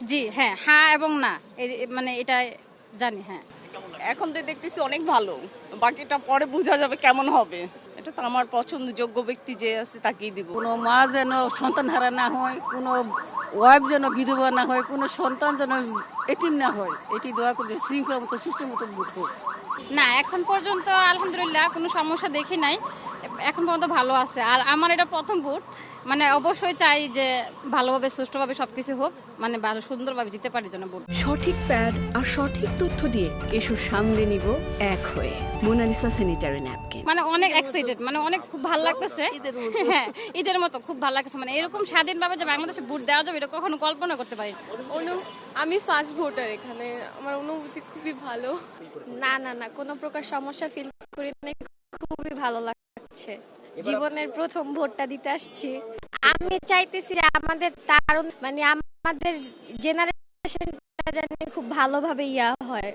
জি, হ্যাঁ, হ্যাঁ এবং না। মানে এটা জানি, হ্যাঁ। এখন তো দেখতেছি অনেক ভালো। বাকিটা পরে বোঝা যাবে কেমন হবে। এটা তো আমার পছন্দযোগ্য ব্যক্তি যে আছে তাকেই দিব। কোনো মা যেন সন্তানহারা না হয়, কোনো ওয়াইফ যেন বিধবা না হয়, কোনো সন্তান যেন এতিম না হয়, এটি দোয়া করবে শৃঙ্খলা মতো সিস্টেম মতো ভোট হোক। না, এখন পর্যন্ত আলহামদুলিল্লাহ কোনো সমস্যা দেখি নাই। এখন পর্যন্ত ভালো আছে। আর আমার এটা ১ম ভোট। মানে অবশ্যই চাই যে ভালোভাবে সুষ্ঠুভাবে সবকিছু হোক। মানে ভালো সুন্দরভাবে দিতে পারি যেন ভোট। সঠিক প্যাড আর সঠিক তথ্য দিয়ে এসব সামলে নিব এক হয়ে। Monalisa sanitary napkin. মানে অনেক এক্সাইটেড, মানে অনেক খুব ভালো লাগতেছে। হ্যাঁ, ঈদের মতো খুব ভালো লাগতেছে। মানে এরকম স্বাধীনভাবে যে বাংলাদেশে ভোট দেওয়া যাবে এটা কখনো কল্পনা করতে পারি। আমি ফার্স্ট ভোটার এখানে, আমার অনুভূতি খুবই ভালো। না না না, কোনো প্রকার সমস্যা ফিল করি না, খুবই ভালো লাগছে। জীবনের প্রথম ভোটটা দিতে আসছি। আমি চাইতেছি যে আমাদের তারুণ মানে আমাদের জেনারেশনটা জানি খুব ভালোভাবে হয়।